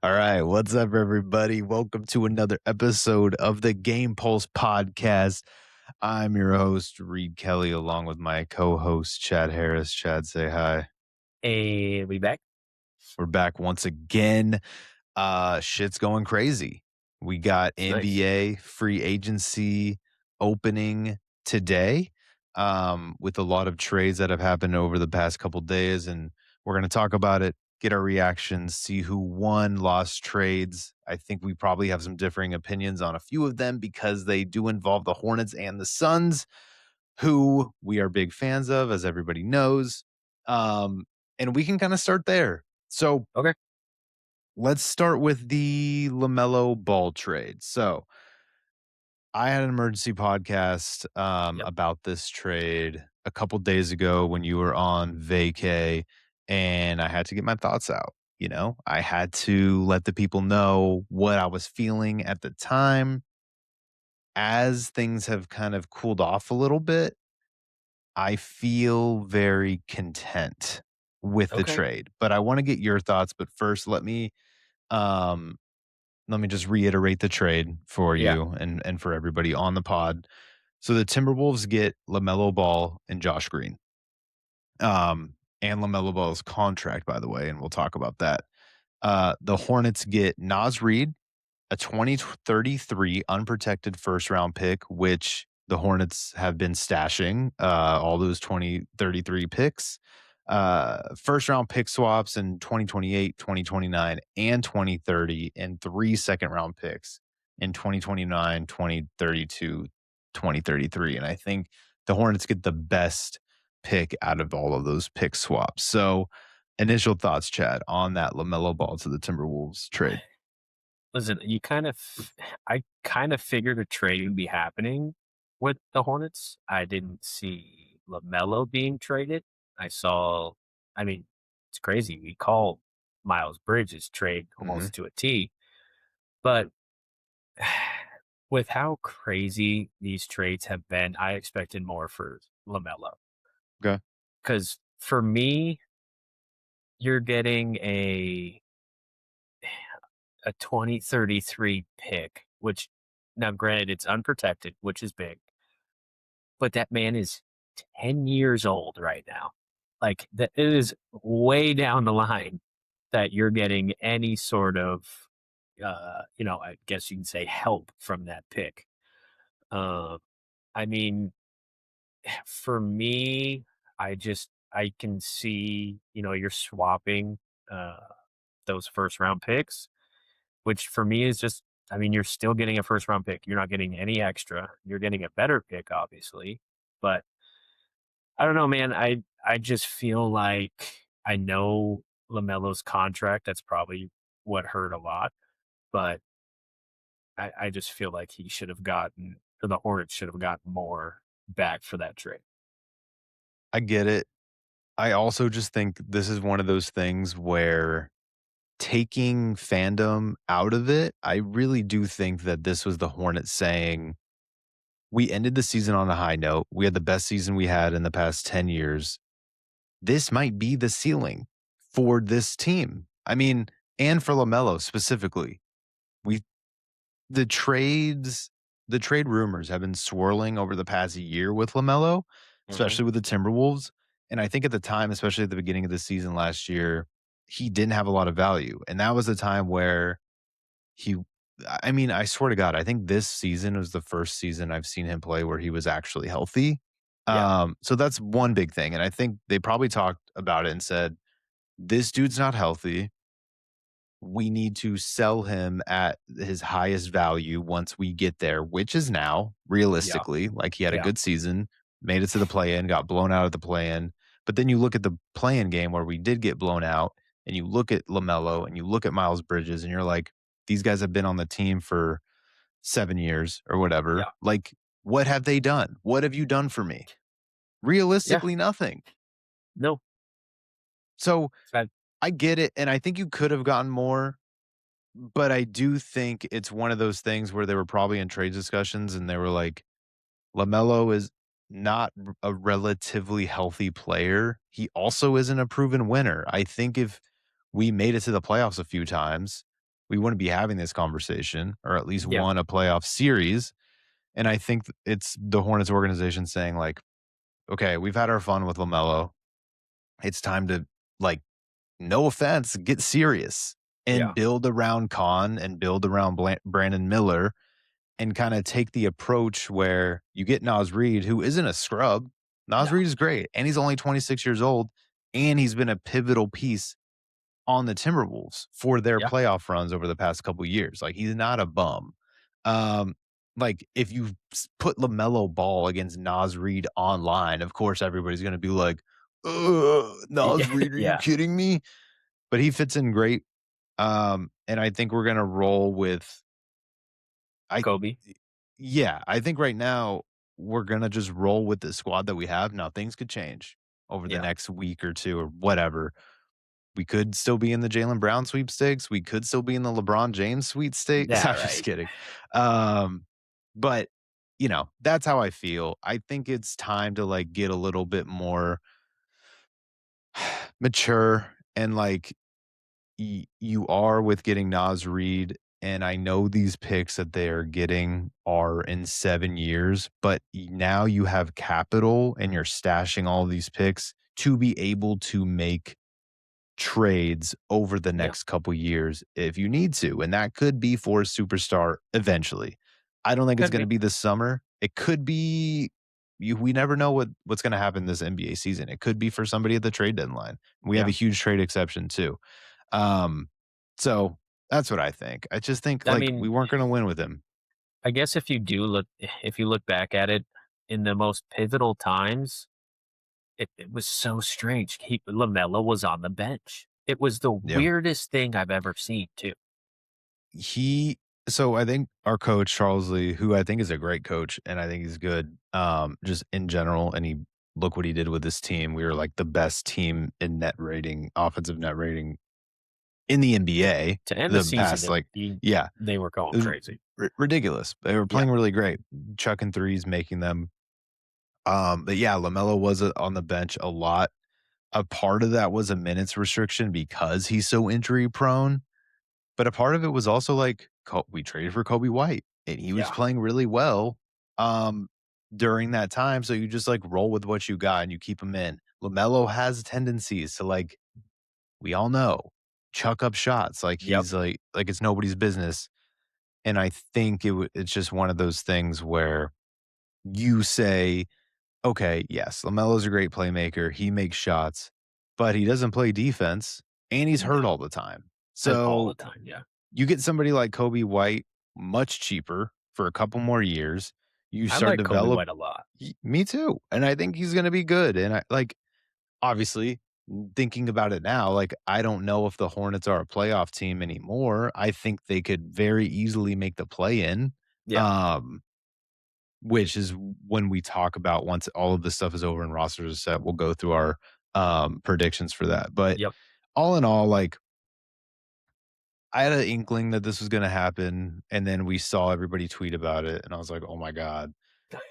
All right, what's up, everybody? Welcome to another episode of the Game Pulse podcast. I'm your host, Reed Kelly, along with my co host, Chad Harris. Chad, say hi. And we back? We're back once again. Shit's going crazy. We got It's nice. NBA free agency opening today, with a lot of trades that have happened over the past couple days, and we're going to talk about it, get our reactions, see who won, lost trades. I think we probably have some differing opinions on a few of them because they do involve the Hornets and the Suns, who we are big fans of, as everybody knows. And we can kind of start there. So Okay. let's start with the LaMelo Ball trade. So I had an emergency podcast Yep. about this trade a couple days ago when you were on vacay, and I had to get my thoughts out. I had to let the people know what I was feeling at the time. As things have kind of cooled off a little bit, I feel very content with the Okay. trade. But I want to get your thoughts. But first, um, let me just reiterate the trade for Yeah. you and for everybody on the pod. So the Timberwolves get LaMelo Ball and Josh Green. And LaMelo Ball's contract, by the way, and we'll talk about that. The Hornets get Naz Reid, a 2033 unprotected first round pick, which the Hornets have been stashing, all those 2033 picks. First round pick swaps in 2028, 2029, and 2030, and 3 second round picks in 2029, 2032, 2033. And I think the Hornets get the best pick out of all of those pick swaps. So, initial thoughts, Chad, on that LaMelo Ball to the Timberwolves trade. Listen, I kind of figured a trade would be happening with the Hornets. I didn't see LaMelo being traded. I mean, it's crazy. We call Miles Bridges trade Hmm. almost to a T, but with how crazy these trades have been, I expected more for LaMelo. Okay. Because for me, you're getting a 2033 pick, which now granted it's unprotected, which is big, but that man is 10 years old right now. Like that it is way down the line that you're getting any sort of I guess you can say help from that pick. Um I mean, for me, I can see, you're swapping uh those first round picks. Which for me is just I mean, you're still getting a first round pick. You're not getting any extra. You're getting a better pick, obviously. But I don't know, man. I just feel like I know LaMelo's contract. That's probably what hurt a lot. But I just feel like he should have gotten or the Hornets should have gotten more back for that trade. I get it. I also just think this is one of those things where taking fandom out of it, I really do think that this was the Hornets saying, we ended the season on a high note. We had the best season we had in the past 10 years. This might be the ceiling for this team. I mean, and for LaMelo specifically. We the trades the trade rumors have been swirling over the past year with LaMelo, Hmm. especially with the Timberwolves. And I think at the time, especially at the beginning of the season last year, he didn't have a lot of value. And that was the time where he I mean, I swear to God, I think this season was the first season I've seen him play where he was actually healthy. Yeah. So that's one big thing. And I think they probably talked about it and said, this dude's not healthy. We need to sell him at his highest value once we get there, which is now Yeah. realistically. Like, he had a Yeah. good season, made it to the play in, got blown out of the play in. But then you look at the play in game where we did get blown out, and you look at LaMelo and you look at Miles Bridges, and you're like, these guys have been on the team for 7 years or whatever. Yeah. Like, what have they done? What have you done for me? Yeah. Realistically, nothing. No. So That, I get it. And I think you could have gotten more. But I do think it's one of those things where they were probably in trade discussions and they were like, LaMelo is not a relatively healthy player. He also isn't a proven winner. I think if we made it to the playoffs a few times, we wouldn't be having this conversation or at least Yeah. won a playoff series. And I think it's the Hornets organization saying, like, okay, we've had our fun with LaMelo. It's time to, like, no offense, get serious and Yeah. build around Khan and build around Brandon Miller and kind of take the approach where you get Nas Reed, who isn't a scrub. Nas No. Reed is great, and he's only 26 years old, and he's been a pivotal piece on the Timberwolves for their Yeah. playoff runs over the past couple years. Like, he's not a bum. Um, like, if you put LaMelo Ball against Nas Reed online, of course, everybody's going to be like, Yeah. Nas Reed, are you Yeah. kidding me? But he fits in great. And I think we're going to roll with, I, Kobe. yeah, I think right now we're going to just roll with the squad that we have. Now, things could change over the Yeah. next week or two or whatever. We could still be in the Jalen Brown sweepstakes. We could still be in the LeBron James sweepstakes. Yeah. I'm just Right. kidding. Um, but that's how I feel. I think it's time to like get a little bit more mature and like you are with getting Nas Reed. And I know these picks that they are getting are in 7 years, but now you have capital and you're stashing all these picks to be able to make trades over the Yeah. next couple years if you need to, and that could be for a superstar eventually. I don't think it's Could gonna be. be this summer. It could be we never know what's gonna happen this NBA season. It could be for somebody at the trade deadline. We have Yeah. a huge trade exception too. Um, so that's what I think. I just think, I like, we mean, weren't gonna win with him. I guess if you look back at it in the most pivotal times, it was so strange. Lamelo was on the bench. It was the Yeah. weirdest thing I've ever seen, too. He so I think our coach, Charles Lee, who I think is a great coach and I think he's good, just in general, and he look what he did with this team. We were like the best team in net rating, offensive net rating in the NBA To end the the season, past, like, yeah, they were going it was crazy. ridiculous. They were Yeah. playing really great, chucking threes, making them. But yeah, LaMelo was on the bench a lot. A part of that was a minutes restriction because he's so injury prone. But a part of it was also like we traded for Kobe White, and he was Yeah. playing really well, um, during that time, so you just, like, roll with what you got and you keep him in. LaMelo has tendencies to, like, we all know, chuck up shots like Yep. he's like it's nobody's business, and I think it's just one of those things where you say, "Okay, yes, LaMelo's a great playmaker, he makes shots, but he doesn't play defense, and he's hurt No. all the time." All the So time. Yeah. you get somebody like Kobe White much cheaper for a couple more years. You I start like Kobe develop White a lot. me too, and I think he's gonna be good, and I like, obviously, thinking about it now, like, I don't know if the Hornets are a playoff team anymore. I think they could very easily make the play-in, Yeah. um, which is when we talk about once all of this stuff is over and rosters are set, we'll go through our, predictions for that, but Yep. all in all, like, I had an inkling that this was gonna happen, and then we saw everybody tweet about it, and I was like, "Oh my god."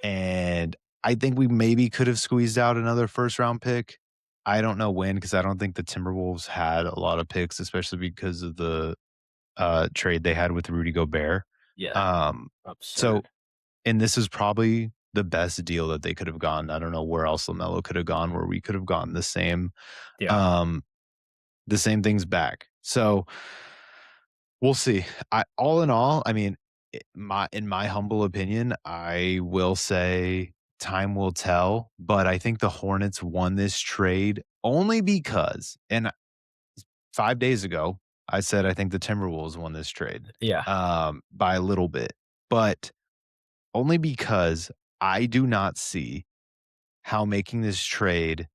And I think we maybe could have squeezed out another first round pick. I don't know when, because I don't think the Timberwolves had a lot of picks, especially because of the, trade they had with Rudy Gobert. Yeah. Um, so Absurd. and this is probably the best deal that they could have gotten. I don't know where else LaMelo could have gone, where we could have gotten Yeah. um, the same things back. So we'll see. I all in all, I mean, in my humble opinion, I will say time will tell, but I think the Hornets won this trade only because, and 5 days ago, I said I think the Timberwolves won this trade, Yeah. by a little bit, but only because I do not see how making this trade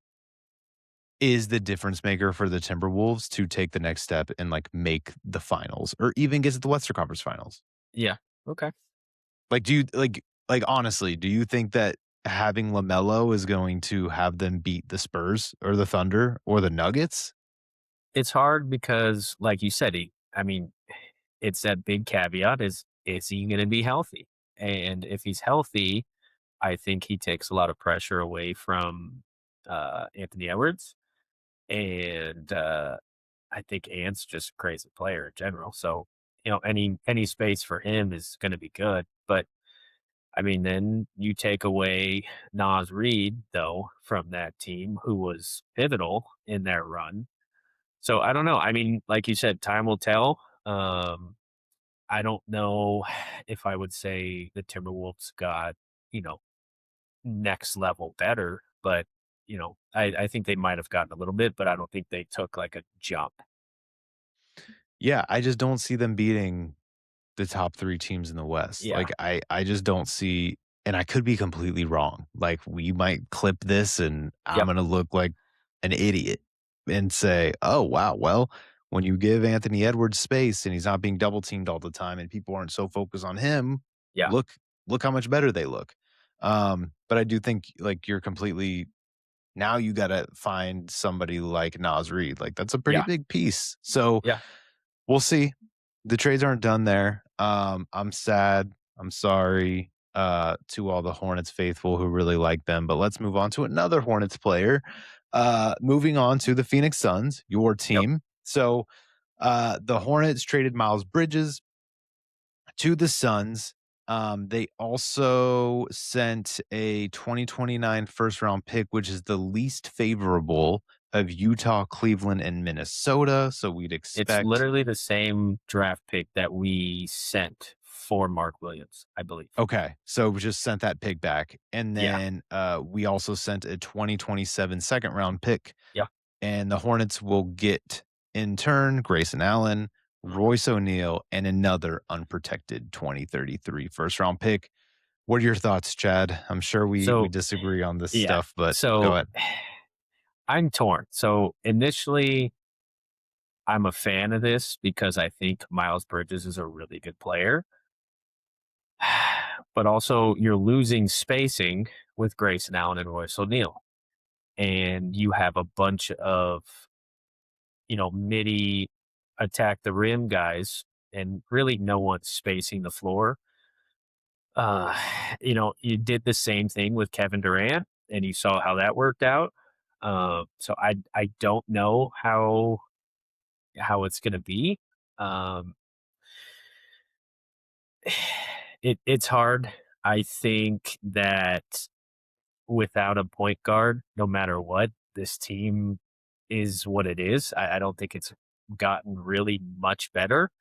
is the difference maker for the Timberwolves to take the next step and, like, make the finals or even get to the Western Conference Finals. Yeah. Okay. Like, do you honestly, do you think that having LaMelo is going to have them beat the Spurs or the Thunder or the Nuggets? It's hard because, like you said, it's that big caveat is he gonna be healthy? And if he's healthy, I think he takes a lot of pressure away from, Anthony Edwards, and, I think Ant's just a crazy player in general. So, any space for him is going to be good. But I mean, then you take away Nas Reed, though, from that team, who was pivotal in their run. So I don't know. I mean, like you said, time will tell. I don't know if I would say the Timberwolves got, you know, next level better, but I think they might have gotten a little bit, but I don't think they took like a jump. Yeah, I just don't see them beating the top 3 teams in the West. Yeah. Like, I just don't see, and I could be completely wrong. Like, we might clip this and I'm Yep. gonna look like an idiot and say, "Oh, wow, well, when you give Anthony Edwards space and he's not being double teamed all the time and people aren't so focused on him, Yeah. look look how much better they look." But I do think, like, you're completely, now you gotta find somebody like Nas Reed, like, that's a pretty Yeah. big piece. So, Yeah. we'll see. The trades aren't done there. I'm sad. I'm sorry, to all the Hornets faithful who really like them, but let's move on to another Hornets player. Moving on to the Phoenix Suns, your Yep. team. So, the Hornets traded Miles Bridges to the Suns. They also sent a 2029 first round pick, which is the least favorable of Utah, Cleveland, and Minnesota. So we'd It's expect. literally the same draft pick that we sent for Mark Williams, I believe. Okay, so we just sent that pick back, and Yeah. then, we also sent a 2027 second round pick, Yeah. and the Hornets will get, in turn, Grayson Allen, Mhm. Royce O'Neal, and another unprotected 2033 first round pick. What are your thoughts, Chad? I'm sure we So, disagree on this yeah. stuff, but go So ahead. I'm torn. So initially, I'm a fan of this because I think Miles Bridges is a really good player. But also, you're losing spacing with Grayson Allen and Royce O'Neal. And you have a bunch of, midi attack the rim guys, and really no one's spacing the floor. Uh, you did the same thing with Kevin Durant, and you saw how that worked out. So I don't know how it's going to be. Um, it's hard. I think that without a point guard, no matter what, this team is what it is. I don't think it's gotten really much better.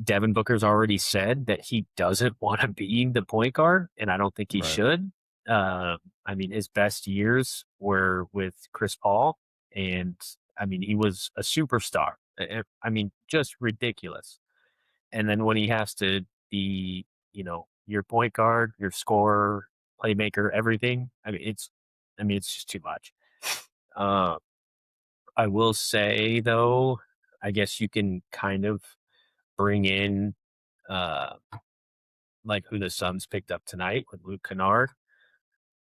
Devin Booker's already said that he doesn't want to be the point guard, and I don't think he Right. should. I mean, his best years were with Chris Paul, and I mean, he was a superstar. I mean, just ridiculous. And then when he has to be, your point guard, your scorer, playmaker, everything, it's just too much. Uh, I will say though, I guess you can kind of bring in uh like who the Suns picked up tonight with Luke Kennard.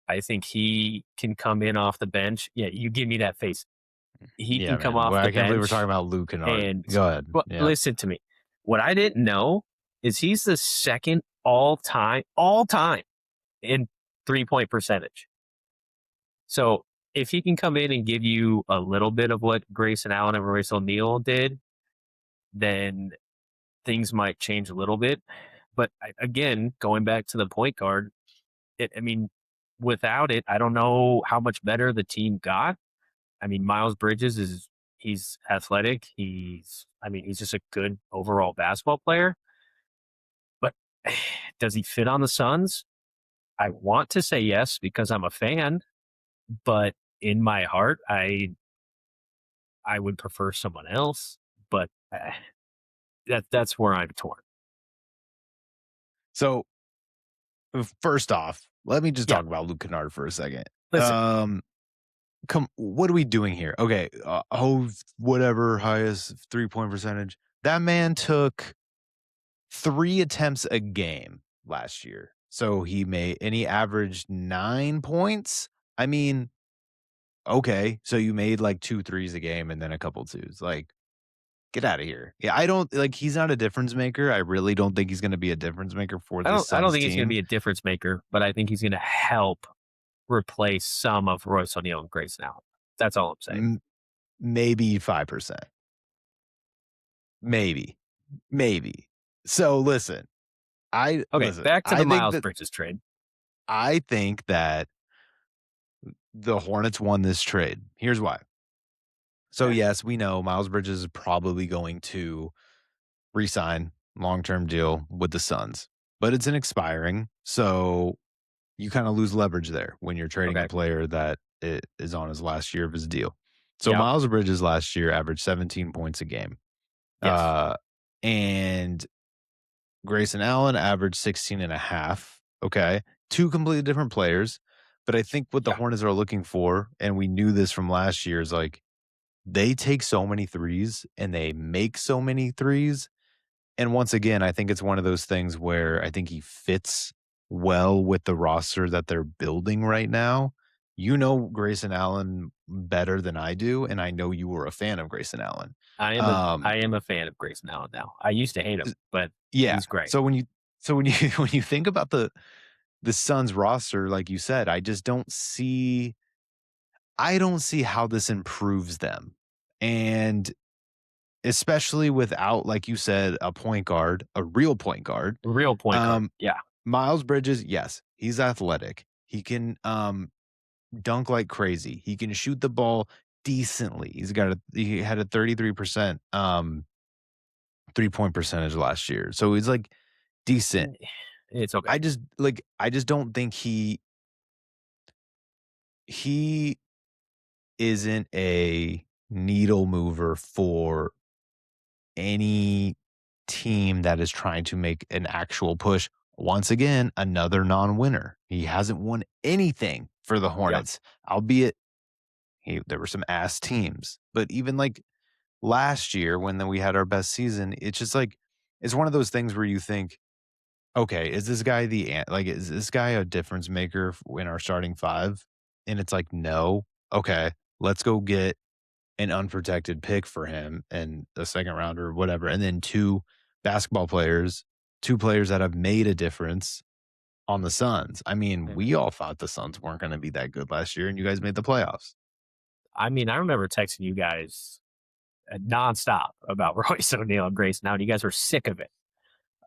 I think he can come in off the bench. Yeah, you give me that face. He Yeah, can come man. off Well, the I can't believe we're talking bench about Luke Kennard. and Go ahead. but Yeah. listen to me. What I didn't know is he's the second all time in 3-point percentage. So if he can come in and give you a little bit of what Grayson Allen and Royce O'Neal did, then things might change a little bit. But again, going back to the point guard, I mean, without it, I don't know how much better the team got. I mean, Miles Bridges he's athletic. He's just a good overall basketball player. But does he fit on the Suns? I want to say yes because I'm a fan, but in my heart, I would prefer someone else. But that's where I'm torn. So, first off, let me just Yeah, talk about Luke Kennard for a second. listen, Come, what are we doing here? Okay, whatever, highest 3-point percentage. That man took 3 attempts a game last year. So he averaged 9 points. I mean, okay, so you made like 2 threes a game and then a couple twos. Like, get out of here. Yeah, I don't like, he's not a difference maker. I really don't think he's gonna be a difference maker for I this don't Suns think he's going to team. be a difference maker, but I think he's going to help replace some of Royce O'Neal and Grayson Allen. That's all I'm saying. maybe 5%. Maybe. Maybe. So Okay, back to the I think Miles that Bridges trade. I think that the Hornets won this trade. Here's why. So, Okay. yes, we know Miles Bridges is probably going to resign long-term deal with the Suns, but it's an expiring, so you kinda lose leverage there when you're trading a Okay. player that is on his last year of his deal. So, Yep. Miles Bridges last year averaged 17 points a game, Yes. uh, and Grayson Allen averaged 16 and a half. Okay. Two completely different players. But I think what the Yeah. Hornets are looking for, and we knew this from last year, is like they take so many threes and they make so many threes. And once again, I think it's one of those things where I think he fits well with the roster that they're building right now. You know Grayson Allen better than I do, and I know you were a fan of Grayson Allen. Um, I am a fan of Grayson Allen now. I used to hate him, but yeah. he's great. So when you when you think about the Suns roster, like you said, I don't see how this improves them. And especially without, like you said, a point guard, a real point guard. Real point guard. Um, Yeah. Miles Bridges, yes, he's athletic. He can dunk like crazy. He can shoot the ball decently. He had a 33% 3-point percentage last year. So he's like decent. Mm, it's okay. I just don't think he isn't a needle mover for any team that is trying to make an actual push. Once again, another non-winner. He hasn't won anything for the Yep. Hornets, albeit there were some ass teams. But even like last year when we had our best season, it's just like it's one of those things where you think, okay, is this guy is this guy a difference maker in our starting five? And it's like, no. Okay, let's go get an unprotected pick for him and a second rounder or whatever, and then basketball players, two players that have made a difference on the Suns. I mean, Yeah. we all thought the Suns weren't going to be that good last year, and you guys made the playoffs. I mean, I remember texting you guys nonstop about Royce O'Neal and Grayson Allen. You guys were sick of it.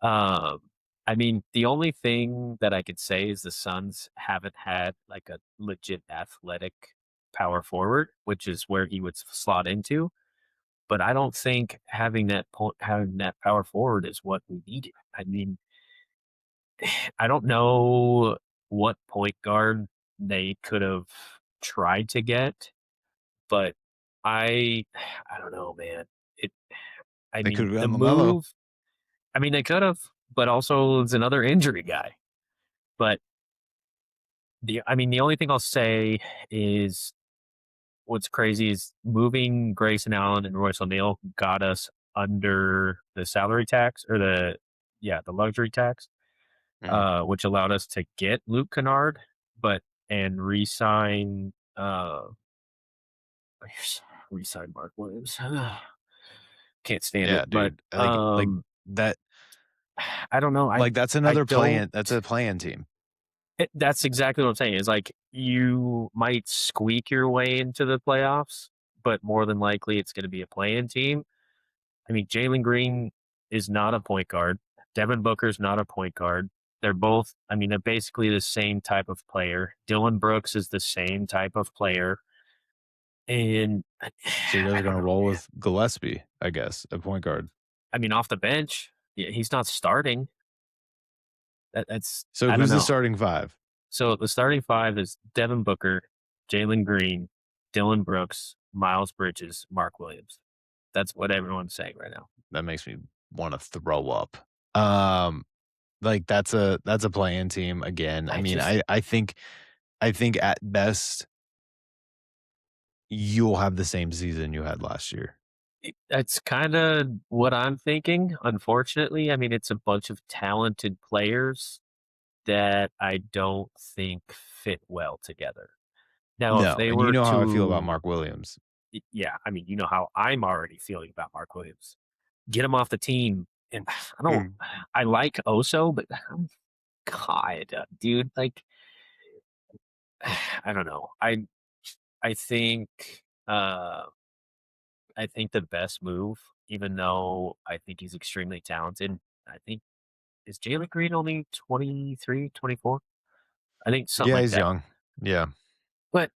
Um, I mean, the only thing that I could say is the Suns haven't had like a legit athletic power forward, which is where he would slot into. But I don't think having that power forward is what we needed. I mean, I don't know what point guard they could have tried to get, but I I don't know, man. It I They could mean, have the gotten LaMelo. move, I mean, they could have, but also it's another injury guy. But the only thing I'll say is what's crazy is moving Grayson Allen and Royce O'Neal got us under the salary tax or the luxury tax, Mhm. which allowed us to get Luke Kennard, but and re-sign Mark Williams. Can't stand it, Yeah, but dude. That. I don't know. Like that's I another don't. play-in. That's a play-in team. That's exactly what I'm saying. Is like you might squeak your way into the playoffs, but more than likely it's going to be a play-in team. I mean, Jalen Green is not a point guard. Devin Booker's not a point guard. They're both. I mean, they're basically the same type of player. Dylan Brooks is the same type of player, and So you guys I are don't gonna know, roll man. with Gillespie, I guess, at point guard. I mean, off the bench, yeah, he's not starting. That's So I don't who's the know. starting five? So the starting five is Devin Booker, Jalen Green, Dylan Brooks, Miles Bridges, Mark Williams. That's what everyone's saying right now. That makes me want to throw up. Um, like that's a play-in team again. I I mean, just I think at best you'll have the same season you had last year. That's kind of what I'm thinking. Unfortunately, I mean it's a bunch of talented players that I don't think fit well together. Now, if No, they and you were know how I feel about to, Mark Williams. yeah, I mean, you know how I'm already feeling about Mark Williams. Get him off the team, and I don't. Mm. I like Oso, but God, dude, like I don't know. I think I think the best move, even though I think he's extremely talented, I think is Jalen Green only 23, 24? I think something Yeah, like he's that. young. Yeah. But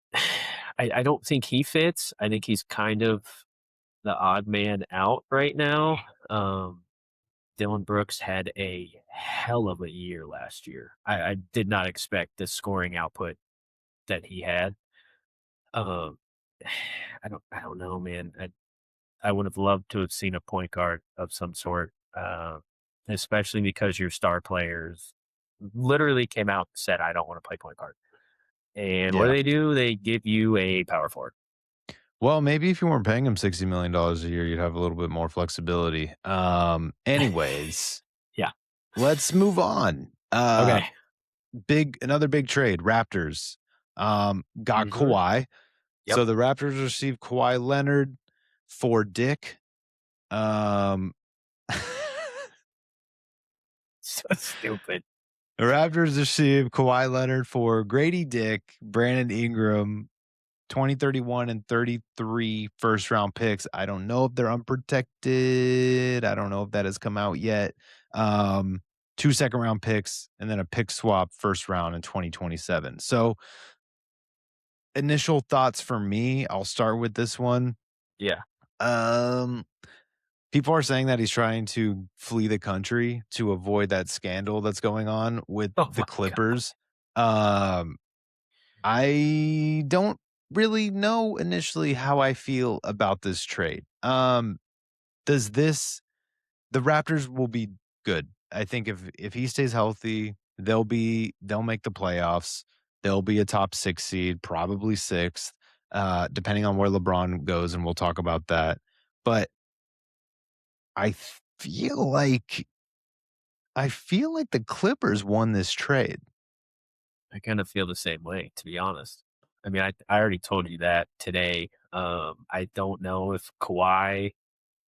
I don't think he fits. I think he's kind of the odd man out right now. Dylan Brooks had a hell of a year last year. I did not expect the scoring output that he had. Um, I don't know, man. I would have loved to have seen a point guard of some sort, especially because your star players literally came out and said, "I don't want to play point guard." And what Yeah. do? They give you a power forward. Well, maybe if you weren't paying him $60 million a year, you'd have a little bit more flexibility. Anyways, Yeah. let's move on. Okay. Another big trade. Raptors got Mhm. Kawhi. Yep. So the Raptors received Kawhi Leonard for Dick. Um, the So stupid. Raptors received Kawhi Leonard for Grady Dick, Brandon Ingram, 2031 and 33 first round picks. I don't know if they're unprotected. I don't know if that has come out yet. Um, 2 second round picks and then a pick swap first round in 2027. So, initial thoughts for me, I'll start with this one. Yeah. Um, People are saying that he's trying to flee the country to avoid that scandal that's going on with Oh the my god. Clippers. Um, I don't really know initially how I feel about this trade. Does this the Raptors will be good. I think if he stays healthy, they'll make the playoffs. They'll be a top 6 seed, probably 6th, depending on where LeBron goes, and we'll talk about that. But I feel like I feel like the Clippers won this trade. I kind of feel the same way, to be honest. I mean, I already told you that today. I don't know if Kawhi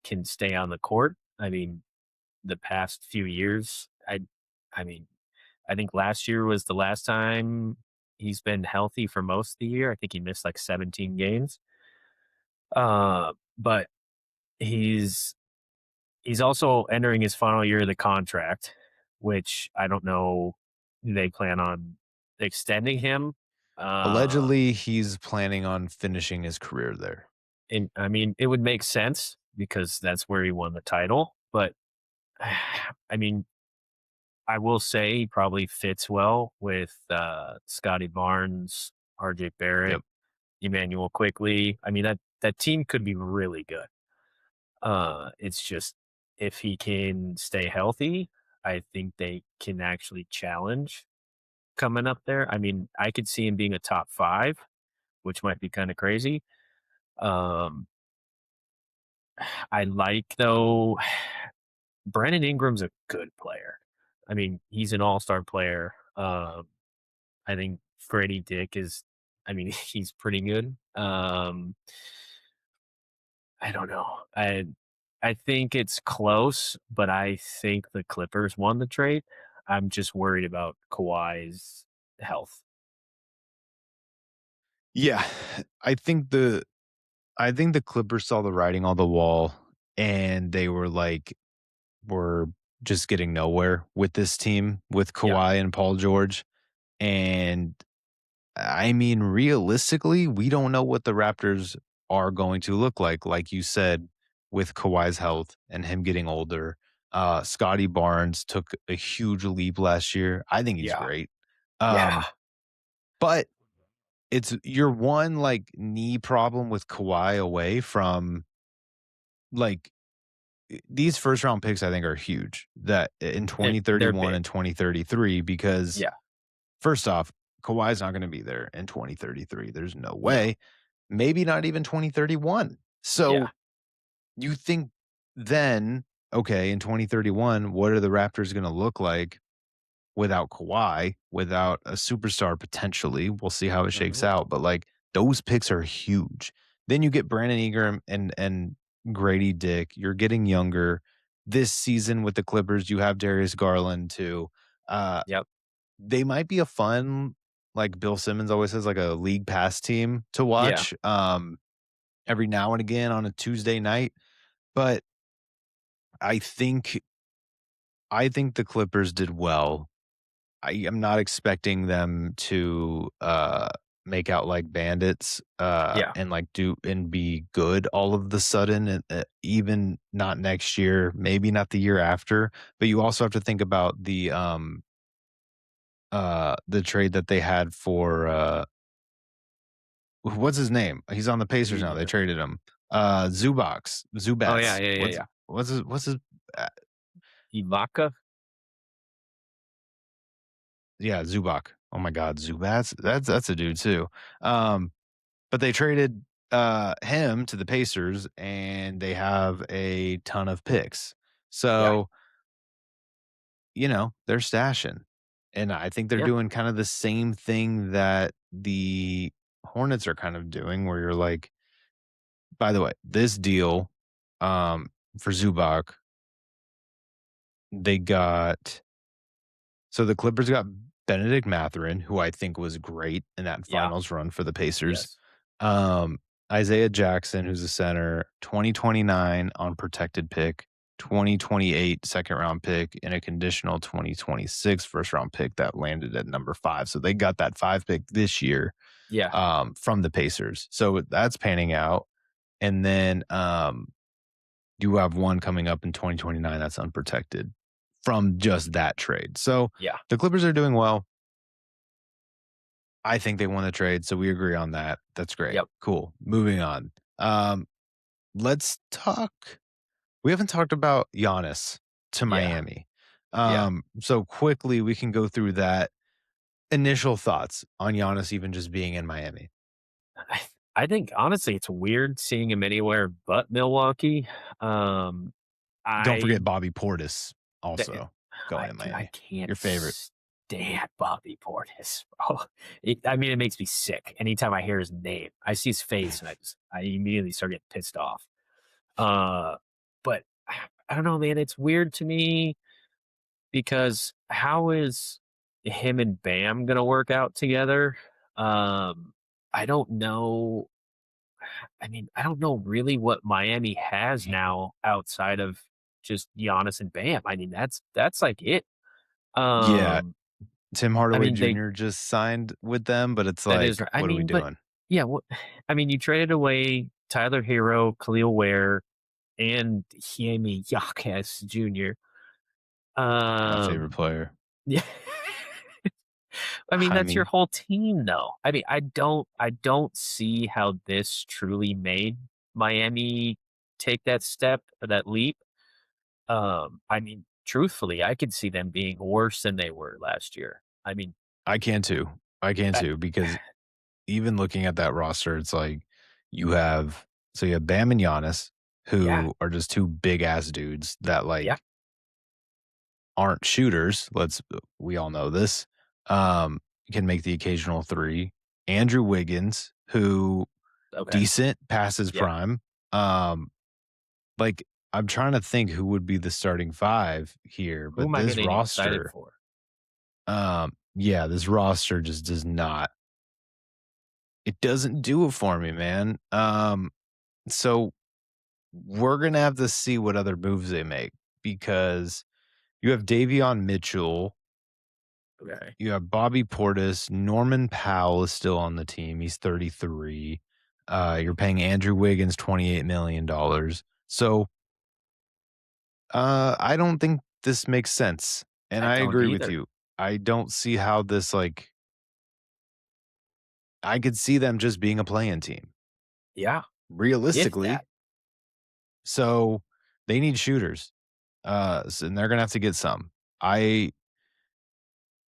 can stay on the court. I mean, the past few years, I mean, I think last year was the last time he's been healthy for most of the year. I think he missed like 17 games. But he's he's also entering his final year of the contract, which I don't know they plan on extending him. Uh, Allegedly, he's planning on finishing his career there. and I mean, it would make sense because that's where he won the title. But I mean, I will say he probably fits well with Scotty Barnes, RJ Barrett, Yep. Emmanuel Quickly. I mean, that team could be really good. It's just if he can stay healthy, I think they can actually challenge coming up there. I mean, I could see him being a top 5, which might be kind of crazy. Um, I like though Brandon Ingram's a good player. I mean, he's an all-star player. I think Grady Dick is I mean, he's pretty good. I don't know. I think it's close, but I think the Clippers won the trade. I'm just worried about Kawhi's health. Yeah. I think the I think the Clippers saw the writing on the wall and they were like, we're just getting nowhere with this team with Yeah, Kawhi and Paul George. And I mean, realistically, we don't know what the Raptors are going to look like you said, with Kawhi's health and him getting older. Scotty Barnes took a huge leap last year. I think he's yeah, great. yeah, But it's your one like knee problem with Kawhi away from like these first round picks, I think, are huge that in and they're 2031 big. and 2033, because Yeah, first off, Kawhi's not going to be there in 2033. There's no no, way. Maybe not even 2031. yeah, So you think then, okay, in 2031, what are the Raptors going to look like without Kawhi, without a superstar potentially? We'll see how it shakes mhm, out. But like those picks are huge. Then you get Brandon Ingram and Grady Dick. You're getting younger. This season with the Clippers, you have Darius Garland too. Uh, yep, they might be a fun, like Bill Simmons always says, like a league pass team to yeah, watch. every now and again on a Tuesday night. But I think the Clippers did well. I am not expecting them to make out like bandits Yeah. and like do and be good all of the sudden, and even not next year, maybe not the year after. But you also have to think about the trade that they had for what's his name? He's on the What do Pacers you now. They mean? traded him. Oh, yeah, Zubats. yeah, yeah, yeah. What's his uh, Ibaka? yeah, Zubac. Oh my god, Zubats. That's a dude too. Um but they traded him to the Pacers and they have a ton of picks. Yeah, So, they're stashing. And I think they're yeah, doing kind of the same thing that the Hornets are kind of doing where you're like, by the way, this deal for Zubac, they got so the Clippers got Benedict Mathurin, who I think was great in that yeah, finals run for the Pacers. yes. Um, Isaiah Jackson, who's a center, 2029 unprotected pick, 2028 second round pick, and a conditional 2026 first round pick that landed at number 5. So they got that 5 pick this year Yeah, from the Pacers. So that's panning out. And then you have one coming up in 2029 that's unprotected from just that trade. So yeah, the Clippers are doing well. I think they won the trade, so we agree on that. That's great. yep, Cool. Moving on. Um, let's talk. We haven't talked about Giannis to yeah, Miami. yeah. So quickly we can go through that. Initial thoughts on Giannis even just being in Miami. I I think, honestly, it's weird seeing him anywhere but Milwaukee. Um, Don't I forget Bobby Portis th also going to dude, I Miami. can't Your favorite. stand Bobby Portis, bro. I mean, it makes me sick anytime I hear his name. I see his face, and I immediately start getting pissed off. Uh, but I don't know, man, it's weird to me because how is him and Bam gonna work out together? Um, I don't know. I mean, I don't know really what Miami has now outside of just Giannis and Bam. I mean, that's like it. Yeah, Um, Tim I Hardaway mean, they Jr. just signed with them, but it's that is like, right. I what are we mean, but doing? yeah, what I mean, you traded away Tyler Hero, Khalil Ware, and Jaime Jaquez Jr. My favorite Um, player. yeah. I mean, I that's your mean, whole team, though. I mean, I don't see how this truly made Miami take that step or that leap. I mean, truthfully, I could see them being worse than they were last year. I mean, I can too. I can I, too because even looking at that roster, it's like you have you have Bam and Giannis, yeah, who are just 2 big ass dudes that, yeah, like, aren't shooters. We all know this. Can make the occasional 3. Andrew Wiggins, who okay, decent past his yeah. prime. Um, like, I'm trying to think who would be the starting 5 here, Who but am I this getting excited roster, for? yeah, this roster just does not it doesn't do it for me, man. So we're gonna have to see what other moves they make because you have Davion Mitchell, Okay, you have Bobby Portis, Norman Powell is still on the team. He's 33. You're paying Andrew Wiggins $28 million. So I don't think this makes sense. And I I don't agree with either. you. I don't see how this like I could see them just being a playing team. Yeah, if Realistically, that. so they need shooters. And they're gonna have to get some. I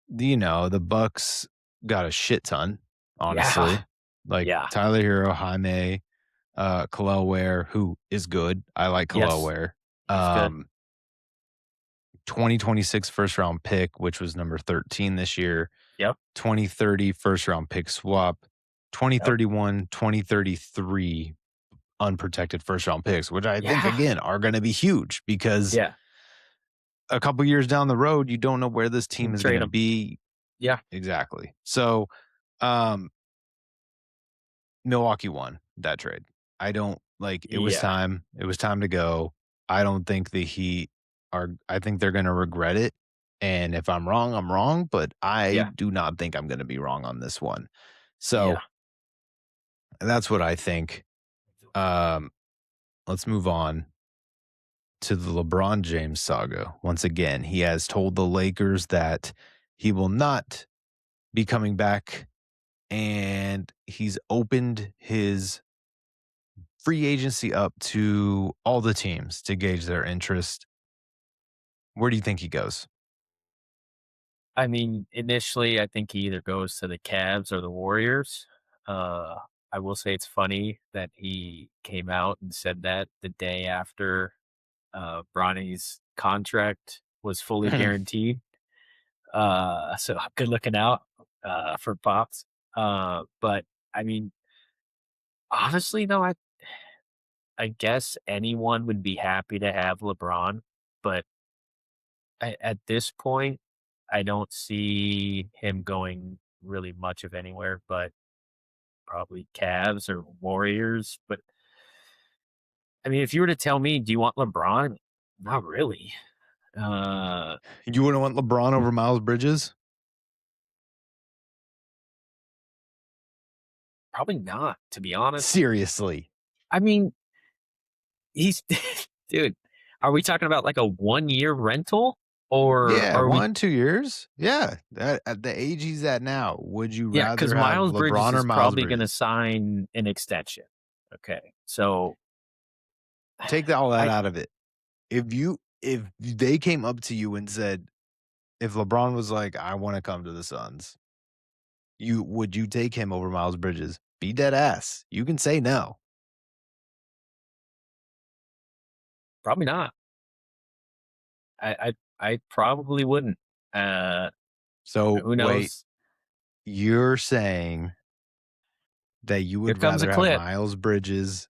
the Bucks got a shit ton, Yeah, honestly. Like yeah. Tyler Hero, Jaime, Khalil Ware, who is good. I like Khalil Yes, Ware. he's good. Um, 2026 first round pick, which was number 13 this year. Yep, 2030 first round pick swap. yep. 2031, 2033 unprotected first round picks, which I think Yeah, again are going to be huge because yeah. a couple years down the road, you don't know where this You team can is going trade to him. be Yeah, exactly. So, um, Milwaukee won that trade. I don't like it was Yeah. time. It was time to go. I don't think the Heat I think they're gonna regret it. And if I'm wrong, I'm wrong, but I Yeah. do not think I'm gonna be wrong on this one. Yeah. So that's what I think. Um, let's move on to the LeBron James saga. Once again, he has told the Lakers that he will not be coming back, and he's opened his free agency up to all the teams to gauge their interest. Where do you think he goes? I mean, initially, I think he either goes to the Cavs or the Warriors. Uh, I will say it's funny that he came out and said that the day after Bronny's contract was fully guaranteed. So good looking out for Pops. But I mean, honestly, though, I guess anyone would be happy to have LeBron, but at this point, I don't see him going really much of anywhere but probably Cavs or Warriors. But I mean, if you were to tell me, do you want LeBron? Not really. Uh, You wouldn't want LeBron over Miles Bridges? Probably not, to be honest. Seriously. I mean, he's dude. Are we talking about like a 1 year rental, or Yeah, are we? 1, 2 years. Yeah, at the age he's at now, would you Yeah, because rather have Miles Bridges LeBron or is Miles probably going to Bridges? sign an extension. Okay, so Take all that I out of it. If they came up to you and said, if LeBron was like, "I wanna come to the Suns," you take him over Miles Bridges? Be dead ass. You can say no. probably not. I probably wouldn't. Uh, So, who wait, knows? you're saying that you Here would comes a rather have clip Miles Bridges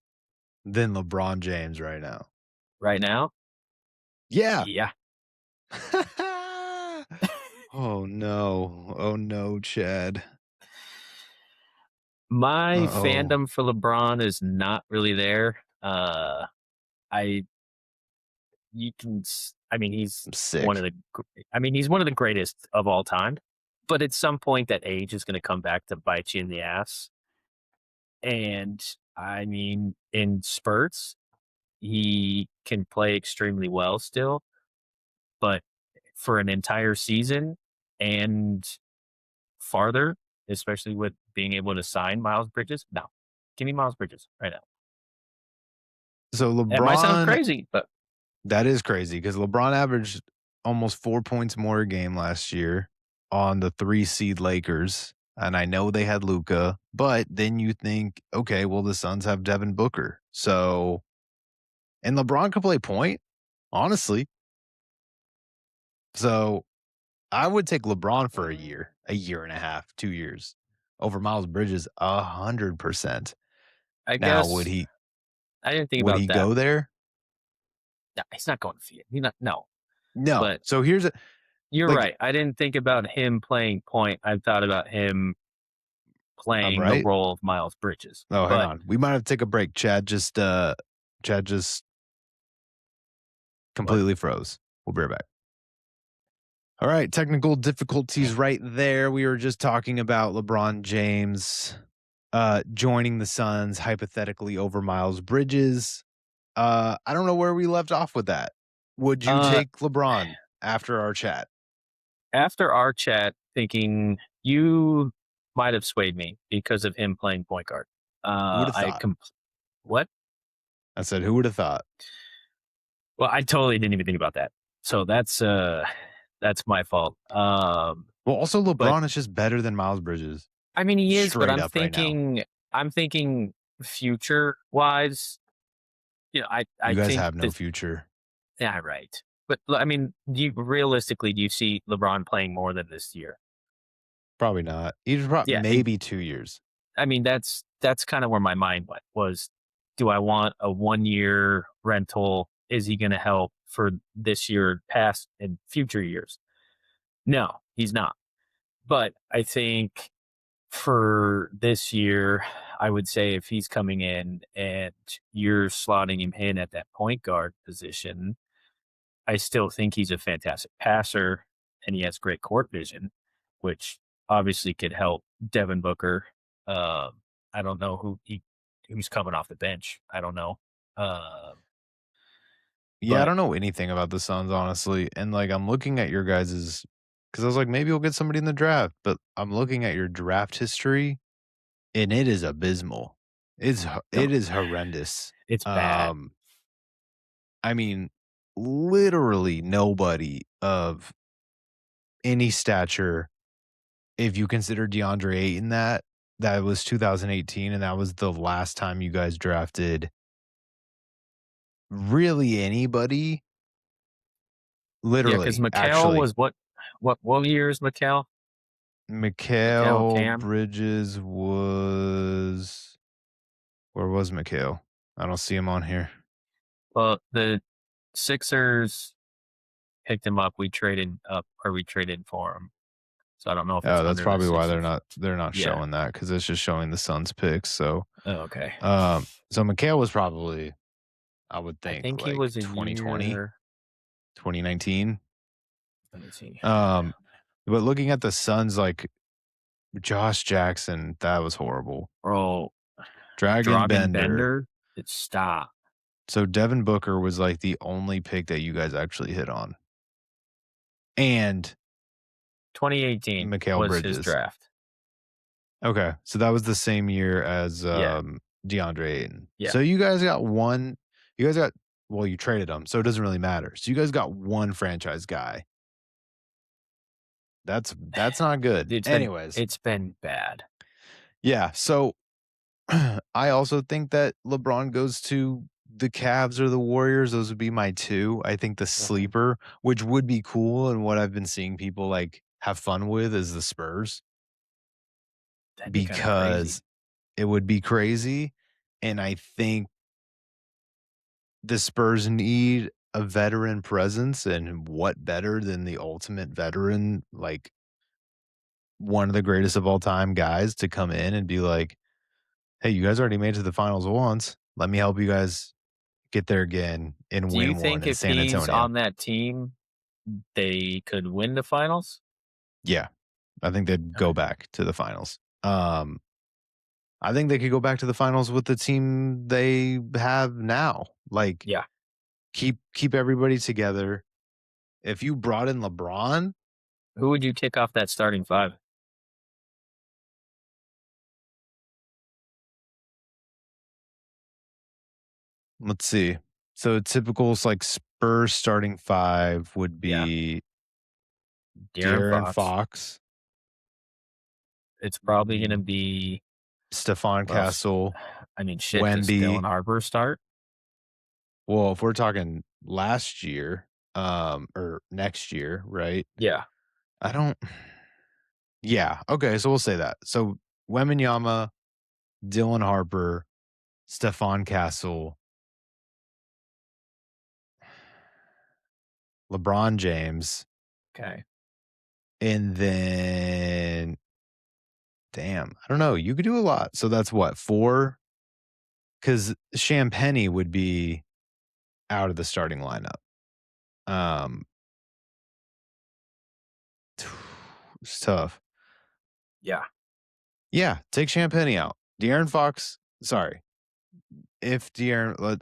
than LeBron James right now? right now. Yeah. Yeah, Oh, no. Oh, no, Chad. my Uh-oh. fandom for LeBron is not really there. I you can. I mean, he's I'm one of sick. the. I mean, he's one of the greatest of all time. But at some point, that age is going to come back to bite you in the ass. And I mean, in spurts, he can play extremely well still, but for an entire season and farther, especially with being able to sign Miles Bridges, no. Give me Miles Bridges right now. So, That might sound LeBron, crazy, but that is crazy because LeBron averaged almost 4 points more a game last year on the 3 seed Lakers, and I know they had Luka, but then you think, okay, well, the Suns have Devin Booker. So, and LeBron could play point, honestly. So, I would take LeBron for a year and a half, 2 years over Miles Bridges 100%. I Now, guess I didn't think would about he that. go there? No, he's not going to Fiat. He's not, no, No. but So here's a you're like, right. I didn't think about him playing point. I thought about him I'm playing the right. role of Miles Bridges. Oh, hang But on. We might have to take a break. Chad just what? completely froze. We'll be right back. All right, technical difficulties right there. We were just talking about LeBron James joining the Suns hypothetically over Miles Bridges. I don't know where we left off with that. Would you Uh, take LeBron after our chat? After our chat, thinking you might have swayed me because of him playing point guard. Who would have I thought? what? I said, who would have thought? Well, I totally didn't even think about that. So that's my fault. Well, also But LeBron is just better than Miles Bridges. I mean, he is. But Straight up right now. I'm thinking future wise. You know, You I guys think have no that future. yeah, right. But I mean, do you see LeBron playing more than this year? Probably not. He's Yeah, maybe 2 years. I mean, that's kind of where my mind went was, do I want a 1 year rental? Is he going to help for this year, past and future years? No, he's not. But I think for this year, I would say if he's coming in and you're slotting him in at that point guard position, I still think he's a fantastic passer and he has great court vision, which obviously could help Devin Booker. I don't know who's coming off the bench. I don't know. Uh, Yeah, I but don't know anything about the Suns, honestly, and, like, I'm looking at your guys's because I was like, "Maybe we'll get somebody in the draft," but I'm looking at your draft history, and it is abysmal. no, It is horrendous. it's bad. Um, I mean, literally nobody of any stature, if you consider DeAndre Ayton that was 2018, and that was the last time you guys drafted really anybody, Yeah, because literally, Mikal actually. was what year is Mikal? Mikal Mikal Cam? Bridges was where was Mikal? I don't see him on here. Well, the Sixers picked him up. We traded for him. So I don't know if it's Oh, that's under the probably why Sixers. they're not Yeah. showing that because it's just showing the Suns picks. So, Oh, okay. so Mikal was probably, I would I think, think he like was a 2020, year. 2019. Let me see. Um, but looking at the Suns, like Josh Jackson, that was horrible. Bro, Dragon Dragon Bender. Bender. It stop. So Devin Booker was like the only pick that you guys actually hit on, and 2018 Mikal was his Bridges. draft. Okay, so that was the same year as, Yeah. DeAndre Ayton. Yeah. So you guys got well, you traded him, so it doesn't really matter. So you guys got one franchise guy. That's not good. Anyways, It's been bad. yeah, so I also think that LeBron goes to the Cavs or the Warriors. Those would be my 2. I think the Mhm. sleeper, which would be cool and what I've been seeing people, like, have fun with is the Spurs That'd be kind of crazy. because it would be crazy, and I think the Spurs need a veteran presence, and what better than the ultimate veteran, like, one of the greatest of all time guys to come in and be like, "Hey, you guys already made it to the finals once. Let me help you guys get there again and Do you win one think in if San he's Antonio." on that team, they could win the finals? Yeah, I think they'd Okay. go back to the finals. I think they could go back to the finals with the team they have now. Like, Yeah. keep everybody together. If you brought in LeBron, Who would you kick off that starting five? let's see. So typical like Spurs starting 5 would Yeah. be De'Aaron De'Aaron Fox. Fox, It's probably gonna be Stephon well, s Castle, I mean, shit, does Dylan Wemby. Harper start? Well, if we're talking last year, or next year, right? Yeah. I don't Yeah, okay, so we'll say that. So Wembanyama, Dylan Harper, Stephon Castle, LeBron James, Okay. and then damn, I don't know, you could do a lot. So that's what, 4? Because Champagny would be out of the starting lineup. Um, it's tough. Yeah. Yeah, take Champagny out. De'Aaron Fox, sorry. If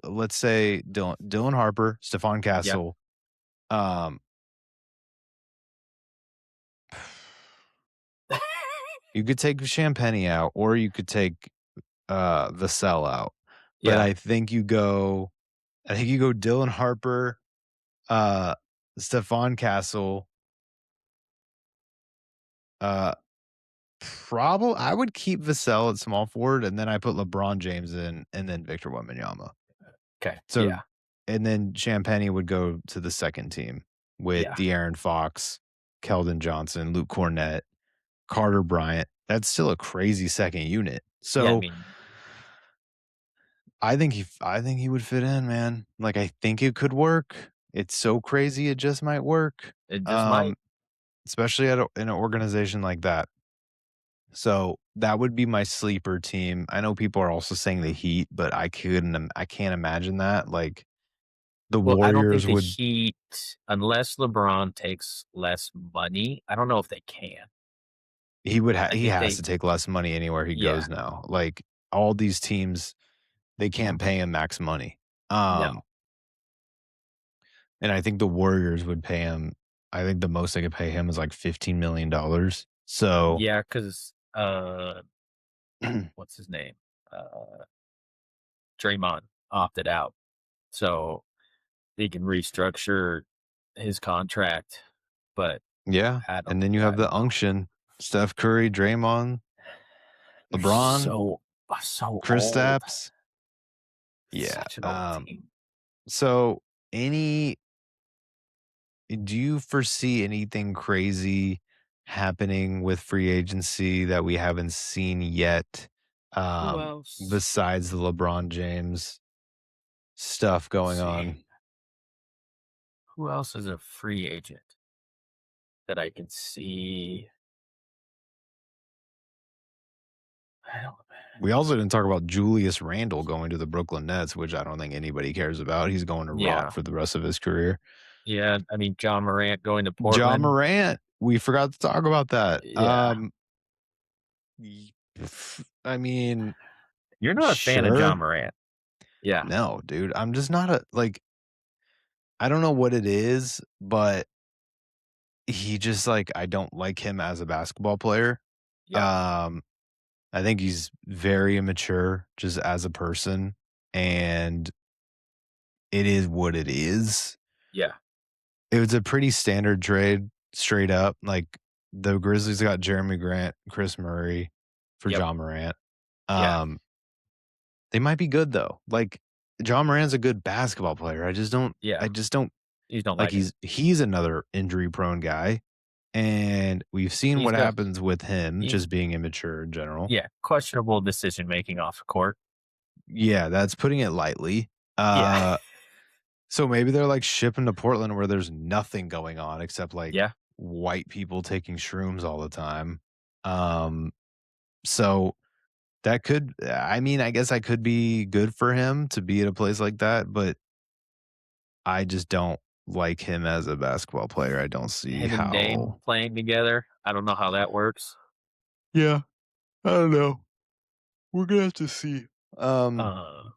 let's say Dylan Harper, Stephon Yeah. Castle, um, you could take Champagny out, or you could take Vassell out. But Yeah. I think you go Dylan Harper, uh, Stephon Castle, uh, probably I would keep Vassell at small forward, and then I put LeBron James in, and then Victor Wembanyama. Okay. So, Yeah. and then Champagny would go to the second team with Yeah. De'Aaron Fox, Keldon Johnson, Luke Cornett, Carter Bryant. That's still a crazy second unit. Yeah, I So mean, I think he would fit in, man. Like I think it could work. It's so crazy it just might work. it just might. Um, especially in an organization like that. So that would be my sleeper team. I know people are also saying the Heat, but I can't imagine that. Like the Well, I don't think Warriors the would Heat, unless LeBron takes less money, I don't know if they can. I he think has they to take less money anywhere he yeah, goes now. Like all these teams, they can't pay him max money. no. Um, and I think the Warriors would pay him. I think the most they could pay him is like $15 million. So Yeah, 'cause, what's his name? Uh, Draymond opted out, so he can restructure his contract, but yeah, and then you have I the don't know. unction: Steph Curry, Draymond, They're LeBron, so old. Kristaps. Yeah. Such an old team. So any do you foresee anything crazy happening with free agency that we haven't seen yet, Who else? besides the LeBron James stuff Let's going see. on? Who else is a free agent that I can see? I don't We also didn't talk about Julius Randle going to the Brooklyn Nets, which I don't think anybody cares about. He's going to rot Yeah. for the rest of his career. Yeah, I mean, John Morant going to John Portland. Morant, we forgot to talk about that. Yeah. Y- I mean, You're not a fan of John sure. Morant. Yeah. No, dude. I'm just not a like I don't know what it is, but he just like I don't like him as a basketball player. Yeah. Um, I think he's very immature just as a person, and it is what it is. Yeah. It was a pretty standard trade, straight up. Like the Grizzlies got Jeremy Grant, Chris Murray for Yep. John Morant. Yeah. Um, they might be good though. Like John Morant's a good basketball player. Yeah. I just don't You just don't like like him. he's another injury prone guy. And we've seen He's what got happens with him he's just being immature in general. yeah, questionable decision making off the court. Yeah, that's putting it lightly. Yeah. Uh, so maybe they're like shipping to Portland where there's nothing going on except like Yeah. white people taking shrooms all the time. Um, so that could, I mean, I guess I could be good for him to be at a place like that, but I just don't like him as a basketball player. I don't see Him and Dame how. playing together. I don't know how that works. Yeah, I don't know. We're gonna have to see. Um, Um,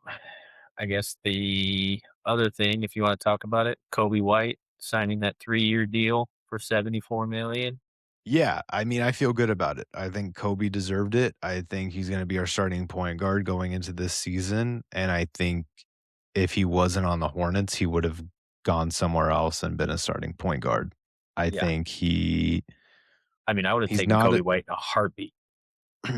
I guess the other thing, if you want to talk about it, Kobe White signing that 3-year deal for 74 million. Yeah, I mean, I feel good about it. I think Kobe deserved it. I think he's going to be our starting point guard going into this season. And I think if he wasn't on the Hornets, he would have gone somewhere else and been a starting point guard. I Yeah. think I mean, I would have he's taken not Kobe White in a heartbeat.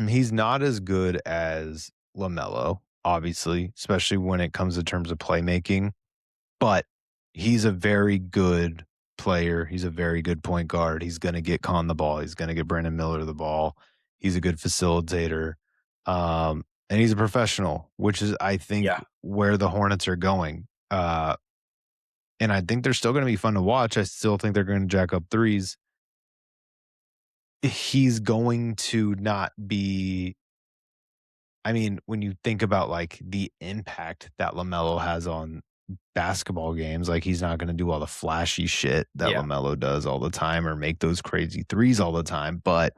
he's not as good as LaMelo, obviously, especially when it comes to terms of playmaking. But he's a very good player. He's a very good point guard. He's gonna get Con the ball. He's gonna get Brandon Miller the ball. He's a good facilitator. And he's a professional, which is I think Yeah. where the Hornets are going. And I think they're still gonna be fun to watch. I still think they're gonna jack up threes. He's going to not be I mean, when you think about like the impact that LaMelo has on basketball games, like he's not going to do all the flashy shit that Yeah. LaMelo does all the time or make those crazy threes all the time, but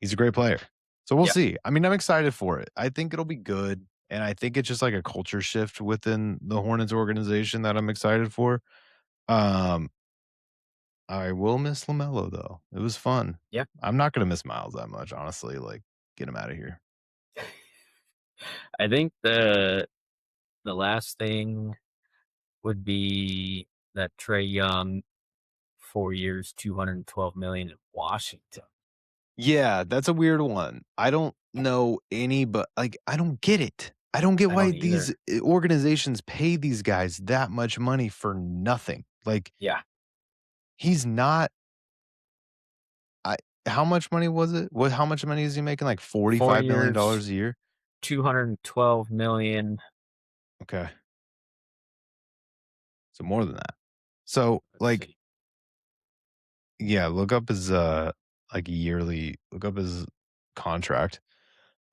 he's a great player. So we'll Yeah. see. I mean, I'm excited for it. I think it'll be good. And I think it's just like a culture shift within the Hornets organization that I'm excited for. Um, I will miss LaMelo though. It was fun. Yeah. I'm not going to miss Miles that much, honestly. Like, get him out of here. I think the last thing would be that Trey Young 4 years, 212 million in Washington. Yeah, that's a weird one. I don't know any, but like, I don't get it. I don't get I why don't these either. organizations pay these guys that much money for nothing. Like, Yeah. he's not. I how much money was it? What? How much money is he making? Like 4 $45 million years, a year. 212 million. Okay, so more than that. So Let's like, see. yeah, look up his like yearly. Look up his. contract.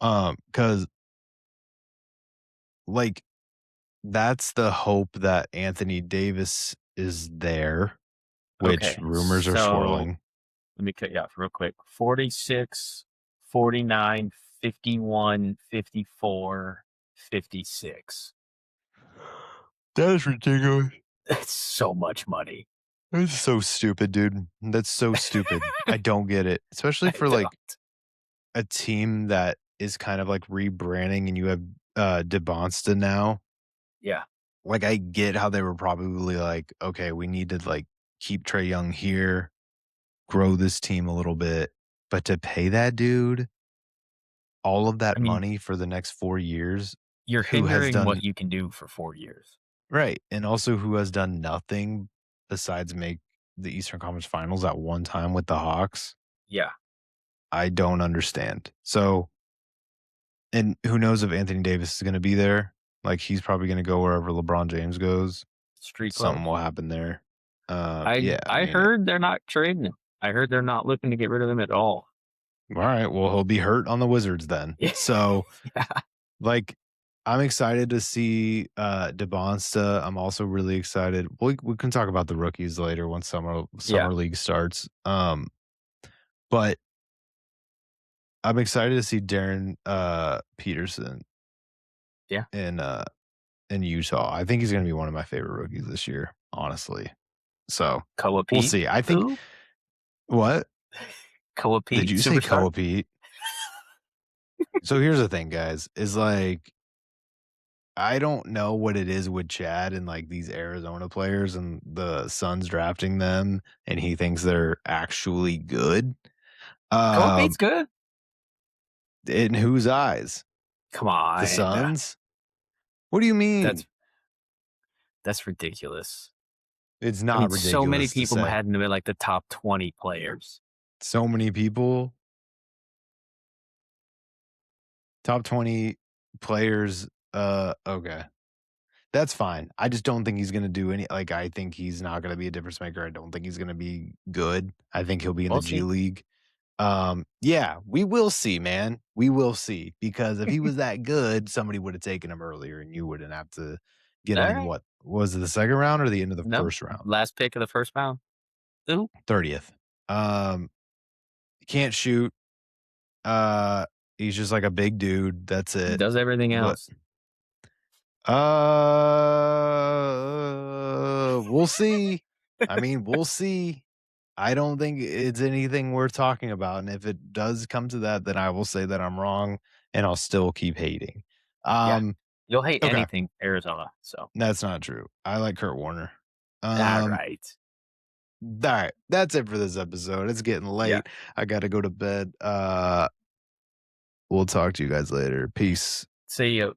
Because like that's the hope that Anthony Davis is there, which Okay, rumors are so swirling. let me cut you off real quick. 46, 49, 51, 54, 56. That is ridiculous. That's so much money. That's so stupid, dude. That's so stupid. I don't get it, especially I for don't. like a team that is kind of like rebranding, and you have DeBonsta now. Yeah. Like, I get how they were probably like, okay, we need to like keep Trey Young here, grow this team a little bit, but to pay that dude all of that I mean, money for the next 4 years, you're who has hindering done what you can do for 4 years. right, and also who has done nothing besides make the Eastern Conference Finals at one time with the Hawks, Yeah. I don't understand. So, and who knows if Anthony Davis is gonna be there? Like, he's probably gonna go wherever LeBron James goes. Street Something clothes. will happen there. I Yeah, I I mean, heard they're not trading him. I heard they're not looking to get rid of him at all. alright, well, he'll be hurt on the Wizards then. Yeah. So, Yeah. like, I'm excited to see, DeBonsta. I'm also really excited we can talk about the rookies later once Yeah. summer league starts, but I'm excited to see Darren, Peterson Yeah. in, in Utah. I think he's gonna be one of my favorite rookies this year, honestly. So, Koa we'll Pete. see. I think Who? what? Koa Did Pete, you say superstar? Koa Pete? So here's the thing, guys, is like I don't know what it is with Chad and like these Arizona players and the Suns drafting them, and he thinks they're actually good. Koa Pete's Um, good. in whose eyes? Come The on. Suns? What do you That's mean? that's ridiculous. It's I mean, not so many ridiculous to people say. had him in like the top 20 players. So many people, top 20 players. Okay. That's fine. I just don't think he's gonna do any like I think he's not gonna be a difference maker. I don't think he's gonna be good. I think he'll be in the We'll G see. League. Yeah, we will see, man. We will see because if he was that good, somebody would have taken him earlier, and you wouldn't have to get him All in right. what was it the second round or the end of the No. first round? Last pick of the first round. Who? 30th. Um, can't shoot. Uh, he's just like a big dude. That's He it. does everything But else. we'll see. I mean, we'll see. I don't think it's anything worth talking about, and if it does come to that, then I will say that I'm wrong, and I'll still keep hating. Yeah. Um, You'll hate okay, anything Arizona. So, that's not true. I like Kurt Warner. all Um, right. alright, that's it for this episode. It's getting Yeah. late. I gotta go to bed. We'll talk to you guys later. Peace. See you.